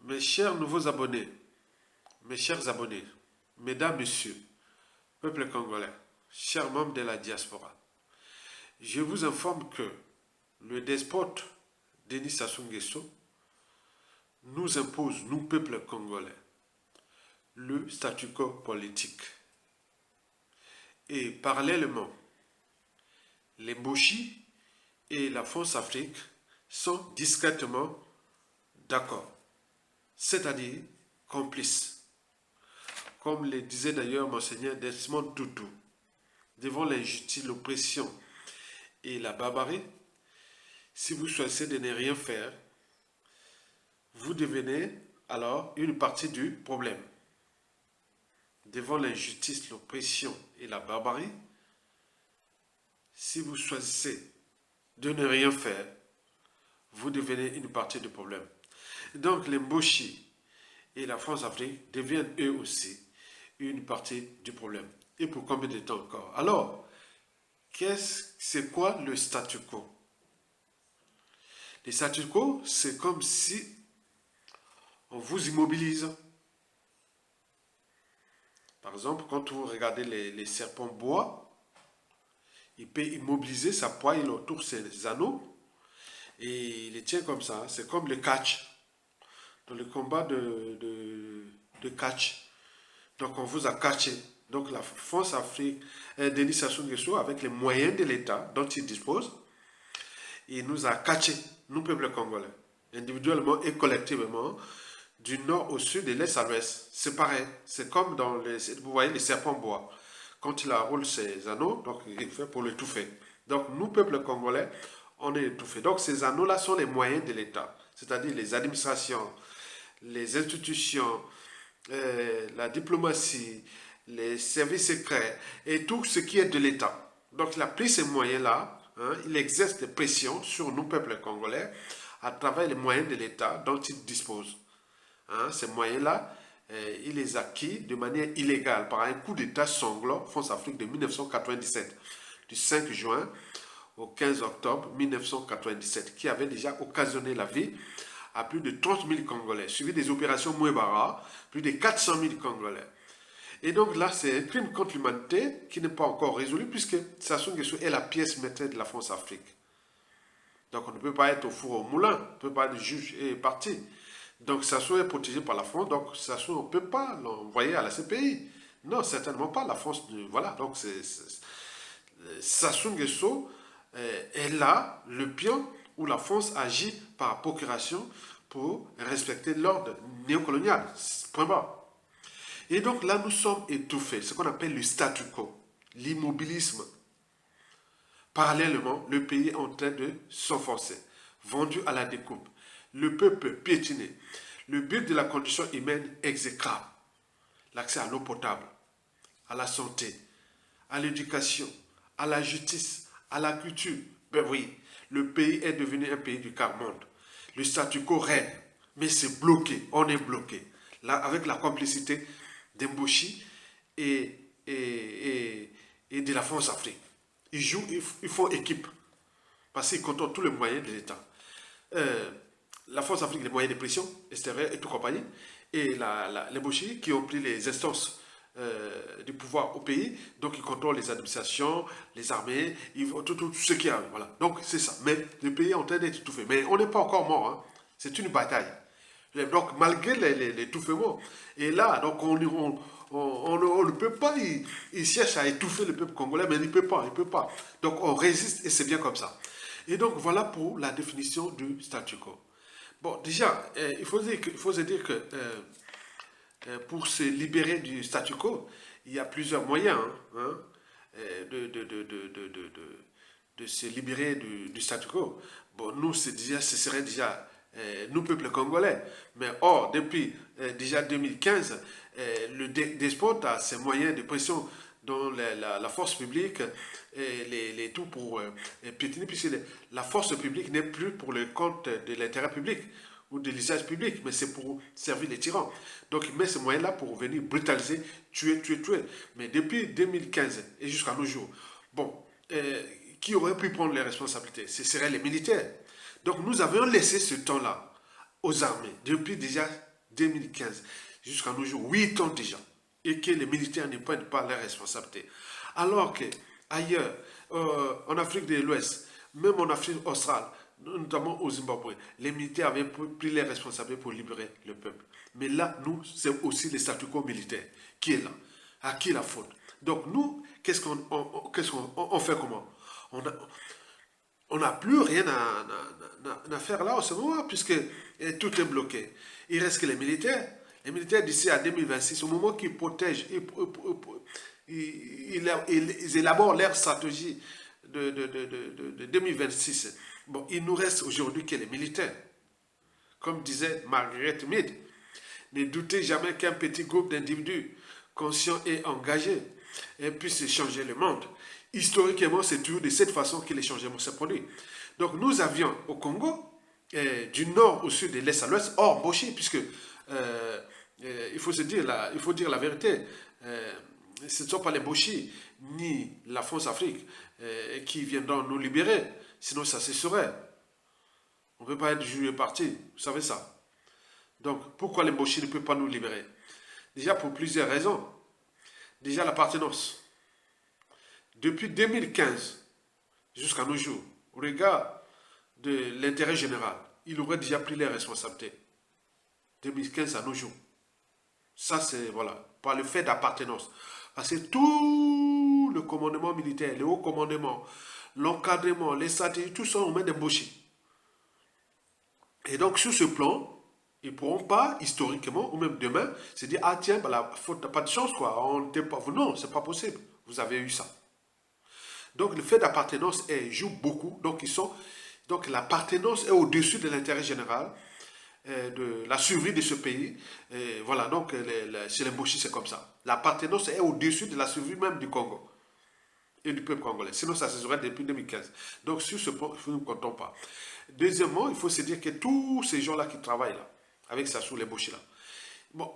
Mes chers nouveaux abonnés, mes chers abonnés, mesdames, messieurs, peuple congolais, chers membres de la diaspora, je vous informe que le despote Denis Sassou Nguesso nous impose, nous, peuple congolais, le statu quo politique. Et parallèlement, les Mboshi et la France-Afrique sont discrètement d'accord, c'est-à-dire complices. Comme le disait d'ailleurs Monseigneur Desmond Tutu, devant l'injustice, l'oppression et la barbarie, si vous choisissez de ne rien faire, vous devenez alors une partie du problème. Devant l'injustice, l'oppression et la barbarie, si vous choisissez de ne rien faire, vous devenez une partie du problème. Donc les Mboshi et la France-Afrique deviennent eux aussi une partie du problème. Et pour combien de temps encore? Alors, c'est quoi le statu quo? Le statu quo, c'est comme si on vous immobilise. Par exemple, quand vous regardez les serpents bois, il peut immobiliser sa poigne autour de ses anneaux et il les tient comme ça. C'est comme le catch, dans le combat de catch. Donc on vous a catché. Donc la France-Afrique, Denis Sassou Nguesso, avec les moyens de l'État dont il dispose, il nous a catchés, nous, peuple congolais, individuellement et collectivement, du nord au sud et de l'est à l'ouest. C'est pareil. C'est comme dans vous voyez les serpents bois. Quand il enroule ses anneaux, donc il fait pour l'étouffer. Donc nous, peuple congolais, on est étouffé. Donc ces anneaux-là sont les moyens de l'État, c'est-à-dire les administrations, les institutions, la diplomatie, les services secrets et tout ce qui est de l'État. Donc il a pris ces moyens-là, il exerce des pressions sur nous, peuple congolais, à travers les moyens de l'État dont il dispose. Ces moyens-là, il les a acquis de manière illégale par un coup d'État sanglant, France-Afrique de 1997, du 5 juin au 15 octobre 1997, qui avait déjà occasionné la vie à plus de 30 000 Congolais, suivi des opérations Mouebara, plus de 400 000 Congolais. Et donc là, c'est un crime contre l'humanité qui n'est pas encore résolu, puisque Sassou Nguesso est la pièce maîtresse de la France-Afrique. Donc on ne peut pas être au four au moulin, on ne peut pas être juge et parti. Donc Sassou est protégé par la France, donc Sassou, on ne peut pas l'envoyer à la CPI. Non, certainement pas. La France, voilà, donc Sassou Nguesso est là, le pion où la France agit par procuration pour respecter l'ordre néocolonial. Point barre. Et donc là, nous sommes étouffés, ce qu'on appelle le statu quo, l'immobilisme. Parallèlement, le pays est en train de s'enfoncer, vendu à la découpe. Le peuple piétiné. Le but de la condition humaine exécrable. L'accès à l'eau potable, à la santé, à l'éducation, à la justice, à la culture. Ben oui, le pays est devenu un pays du quart-monde. Le statu quo règne, mais c'est bloqué, on est bloqué. Là, avec la complicité d'Mboshi et de la France-Afrique. Ils font équipe, parce qu'ils contrôlent tous les moyens de l'État. La France-Afrique, les moyens de pression extérieure et tout compagnie, et les Mboshi qui ont pris les instances du pouvoir au pays, donc ils contrôlent les administrations, les armées, tout ce qui arrive. Voilà. Donc c'est ça. Mais le pays est en train d'être étouffé. Mais on n'est pas encore mort. Hein. C'est une bataille. Donc malgré l'étouffement, et là, donc on ne peut pas, il cherche à étouffer le peuple congolais, mais il ne peut pas, il peut pas. Donc on résiste et c'est bien comme ça. Et donc voilà pour la définition du statu quo. Bon, déjà, il faut se dire que pour se libérer du statu quo, il y a plusieurs moyens de se libérer du statu quo. Bon, nous, ce serait déjà nous, peuple congolais. Mais or, depuis déjà 2015, le despote a ses moyens de pression dans la force publique, les tout pour piétiner, puisque la force publique n'est plus pour le compte de l'intérêt public ou de l'usage public, mais c'est pour servir les tyrans. Donc il met ces moyens-là pour venir brutaliser, tuer. Mais depuis 2015 et jusqu'à nos jours, bon, qui aurait pu prendre les responsabilités? Ce seraient les militaires. Donc nous avions laissé ce temps-là aux armées depuis déjà 2015 jusqu'à nos jours, 8 ans déjà, et que les militaires ne prennent pas leurs responsabilités. Alors que ailleurs, en Afrique de l'Ouest, même en Afrique australe, notamment au Zimbabwe, les militaires avaient pris les responsabilités pour libérer le peuple. Mais là, nous, c'est aussi le statu quo militaire qui est là. À qui la faute? Donc nous, qu'est-ce qu'on fait comment? On n'a plus rien à faire là en ce moment, puisque tout est bloqué. Il reste que les militaires. Les militaires d'ici à 2026, au moment qu'ils protègent, ils élaborent leur stratégie de 2026. Bon, il nous reste aujourd'hui que les militaires. Comme disait Margaret Mead, ne doutez jamais qu'un petit groupe d'individus conscients et engagés puisse changer le monde. Historiquement, c'est toujours de cette façon que les changements se produisent. Donc, nous avions au Congo, du nord au sud, de l'est à l'ouest, hors Mboshi, puisque il faut dire la vérité. Ce ne sont pas les Mboshi ni la France-Afrique qui viendront nous libérer, sinon ça cesserait. On ne peut pas être juge parti, vous savez ça. Donc, pourquoi les Mboshi ne peuvent pas nous libérer? Déjà pour plusieurs raisons. Déjà l'appartenance. Depuis 2015 jusqu'à nos jours, au regard de l'intérêt général, il aurait déjà pris les responsabilités. 2015 à nos jours. Ça, c'est, voilà, par le fait d'appartenance. Parce que tout le commandement militaire, le haut commandement, l'encadrement, les stratégies, tout ça, on met des Mboshi. Et donc, sur ce plan, ils ne pourront pas, historiquement, ou même demain, se dire, ah tiens, bah, la faute n'a pas de chance, quoi. On n'était pas... Non, c'est pas possible. Vous avez eu ça. Donc, le fait d'appartenance joue beaucoup. Donc, l'appartenance est au-dessus de l'intérêt général, de la survie de ce pays. Voilà, donc, chez les Mboshi, c'est comme ça. L'appartenance est au-dessus de la survie même du Congo et du peuple congolais. Sinon, ça se serait depuis 2015. Donc, sur ce point, nous ne comptons pas. Deuxièmement, il faut se dire que tous ces gens-là qui travaillent là, avec Sassou, les Mboshi là, bon,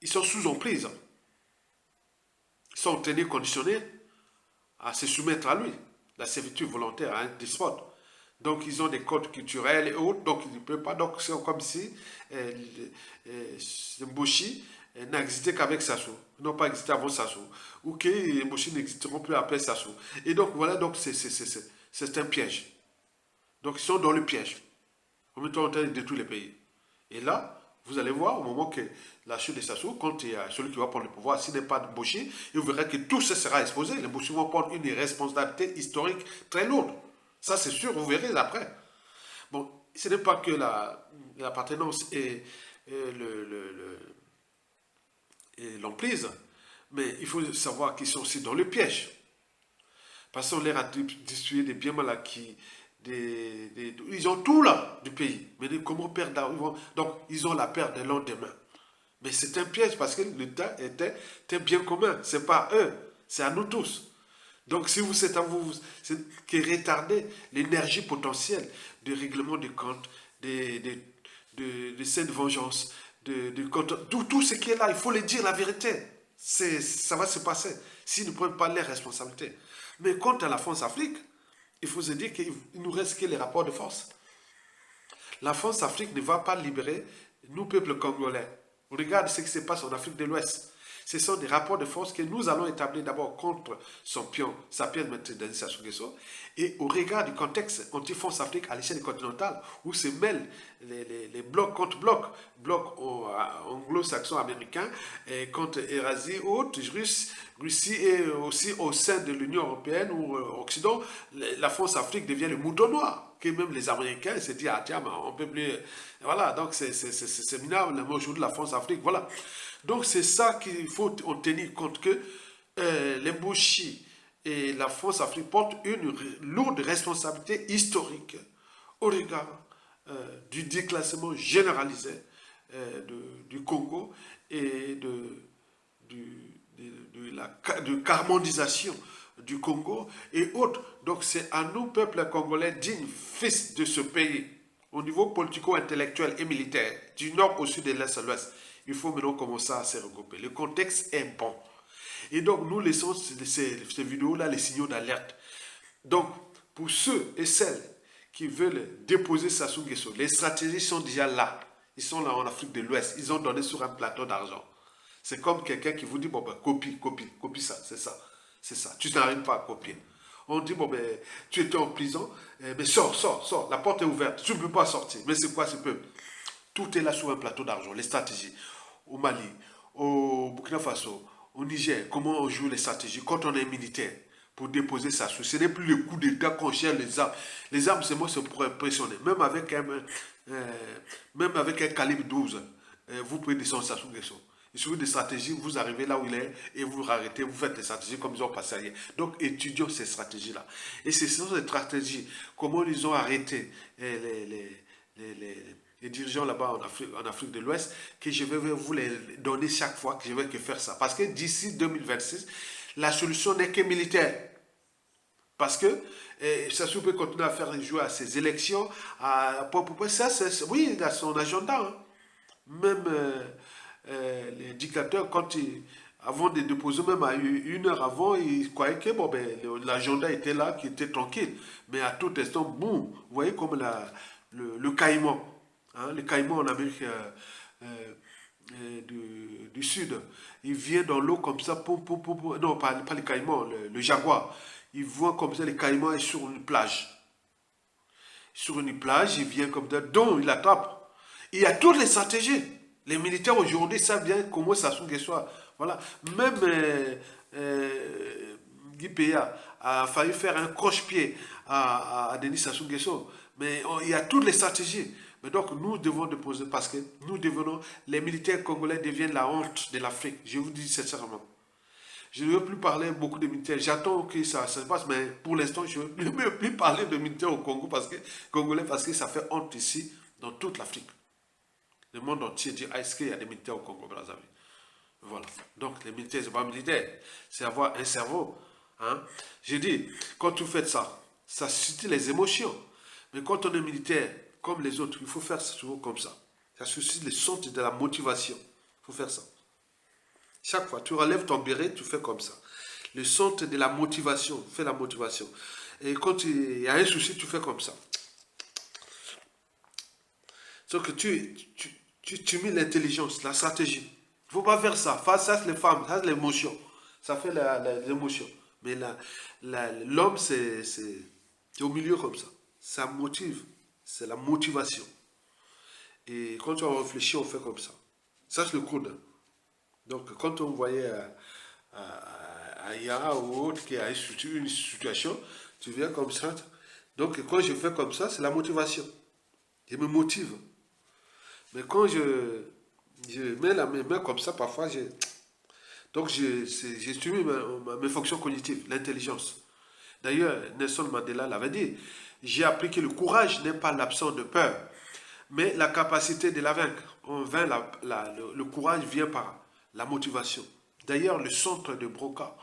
ils sont sous emprise. Ils sont tenus conditionnés à se soumettre à lui, la servitude volontaire à un despote. Donc, ils ont des codes culturels et autres, donc ils ne peuvent pas. Donc, c'est comme si Mboshi n'existait qu'avec Sassou, n'ont pas existé avant Sassou, ou que les Mboshi n'existeront plus après Sassou. Et donc, voilà, donc c'est un piège. Donc, ils sont dans le piège. En même temps, on de tous les pays. Et là, vous allez voir, au moment que la chute de Sassou, quand il y a celui qui va prendre le pouvoir, s'il n'est pas de Mboshi, vous verrez que tout ça sera exposé. Les Mboshi vont prendre une responsabilité historique très lourde. Ça, c'est sûr, vous verrez après. Bon, ce n'est pas que l'appartenance et l'emprise, mais il faut savoir qu'ils sont aussi dans le piège. Parce qu'on leur a distribué des biens mal acquis, ils ont tout là du pays. Mais comment perdre? Donc, ils ont la perte de lendemain. Mais c'est un piège parce que l'État était bien commun. Ce n'est pas eux, c'est à nous tous. Donc, si vous êtes à vous qui retardez l'énergie potentielle de règlement des comptes, de scènes de vengeance, tout ce qui est là, il faut le dire la vérité. Ça va se passer s'ils ne prennent pas les responsabilités. Mais quant à la France-Afrique, il faut se dire qu'il ne nous reste que les rapports de force. La France-Afrique ne va pas libérer nous, peuple congolais. Regarde ce qui se passe en Afrique de l'Ouest. Ce sont des rapports de force que nous allons établir d'abord contre son pion, Sapiens Denis Sassou Nguesso, et au regard du contexte anti-France Afrique à l'échelle continentale, où se mêlent les blocs contre blocs, blocs anglo-saxons américains, et contre Eurasie, autres, Russie, et aussi au sein de l'Union européenne ou Occident, la France Afrique devient le mouton noir, que même les Américains se disent, ah tiens, on peut plus... Voilà, donc c'est minable, aujourd'hui la France Afrique, voilà. Donc c'est ça qu'il faut en tenir compte, que les Mboshi et la France-Afrique portent une lourde responsabilité historique au regard du déclassement généralisé du Congo et de la carmonisation du Congo et autres. Donc c'est à nous, peuple congolais, dignes fils de ce pays, au niveau politico-intellectuel et militaire, du nord au sud et de l'est à l'ouest. Il faut maintenant commencer à se regrouper. Le contexte est bon. Et donc, nous laissons ces vidéos-là les signaux d'alerte. Donc, pour ceux et celles qui veulent déposer Sassou Nguesso, les stratégies sont déjà là. Ils sont là en Afrique de l'Ouest. Ils ont donné sur un plateau d'argent. C'est comme quelqu'un qui vous dit, bon ben, copie ça, c'est ça, c'est ça. Tu n'arrives pas à copier. On dit, bon ben, tu étais en prison, mais sors, la porte est ouverte, tu ne peux pas sortir. Mais c'est quoi ce peu? Tout est là sur un plateau d'argent, les stratégies. Au Mali, au Burkina Faso, au Niger, comment on joue les stratégies quand on est militaire pour déposer sa souche. Ce n'est plus le coup d'État qu'on cherche les armes. Les armes, c'est moi, c'est pour impressionner. Même avec un calibre 12, vous pouvez descendre ça sous Nguesso. Il suffit de stratégies, vous arrivez là où il est et vous arrêtez, vous faites des stratégies comme ils ont passé hier. Donc étudions ces stratégies-là. Et ce sont ces stratégies, comment ils ont arrêté les dirigeants là-bas en Afrique de l'Ouest, que je vais vous les donner chaque fois que je vais que faire ça. Parce que d'ici 2026, la solution n'est que militaire. Parce que Sassou peut continuer à faire jouer à ses élections. Ça, oui, il a son agenda. Hein. Même les dictateurs, avant de déposer, même à 1 heure avant, ils croyaient que bon, ben, l'agenda était là, qui était tranquille. Mais à tout instant, boum, vous voyez comme le caïman. Hein, le caïman en Amérique du Sud, il vient dans l'eau comme ça, non, pas le caïman, le jaguar. Il voit comme ça, le caïman est sur une plage. Sur une plage, il vient comme ça, donc il attrape. Il y a toutes les stratégies. Les militaires aujourd'hui savent bien comment ça se soit. Voilà. Même Guy Péa a failli faire un croche-pied à Denis Sassou Nguesso. Mais il y a toutes les stratégies. Mais donc, nous devons déposer, parce que les militaires congolais deviennent la honte de l'Afrique. Je vous dis sincèrement. Je ne veux plus parler beaucoup de militaires. J'attends que ça se passe, mais pour l'instant, je ne veux plus parler de militaires au Congo congolais, parce que ça fait honte ici, dans toute l'Afrique. Le monde entier dit, est-ce qu'il y a des militaires au Congo, Brazzaville? Voilà. Donc, les militaires, ce n'est pas militaire. C'est avoir un cerveau. Hein? J'ai dit, quand vous faites ça, ça suscite les émotions. Mais quand on est militaire, comme les autres, il faut faire ça toujours comme ça. Ça suscite les sens de la motivation. Il faut faire ça. Chaque fois, tu relèves ton béret, tu fais comme ça. Le centre de la motivation, fais la motivation. Et quand il y a un souci, tu fais comme ça. Sauf que tu mets l'intelligence, la stratégie. Il ne faut pas faire ça. Ça, c'est les femmes, ça, c'est l'émotion. Ça fait l'émotion. Mais l'homme, c'est au milieu comme ça. Ça motive. C'est la motivation. Et quand on réfléchit, on fait comme ça. Ça, c'est le coude. Donc, quand on voyait Aya ou autre qui a une situation, tu viens comme ça. Donc, quand je fais comme ça, c'est la motivation. Je me motive. Mais quand je mets mes mains comme ça, parfois, donc j'ai stimule mes fonctions cognitives, l'intelligence. D'ailleurs, Nelson Mandela l'avait dit, j'ai appris que le courage n'est pas l'absence de peur, mais la capacité de la vaincre. Le courage vient par la motivation. D'ailleurs, le centre de Broca,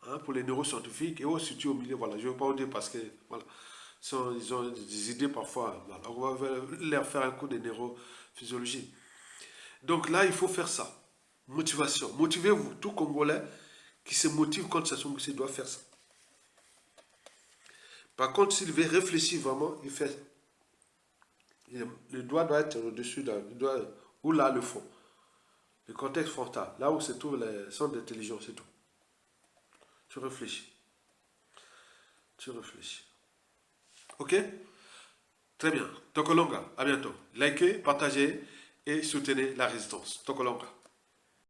hein, pour les neuroscientifiques, et aussi situé au milieu, voilà, je ne veux pas vous dire parce que, voilà, ils ont des idées parfois, voilà, on va leur faire un cours de neurophysiologie. Donc là, il faut faire ça. Motivation. Motivez-vous. Tout Congolais qui se motive quand ça se doit faire ça. Par contre, s'il veut réfléchir vraiment, il fait. Le doigt doit être au-dessus, ou là, le fond. Le contexte frontal. Là où se trouve le centre d'intelligence, c'est tout. Tu réfléchis. Tu réfléchis. Ok? Très bien. Tokolonga, à bientôt. Likez, partagez et soutenez la résistance. Tokolonga.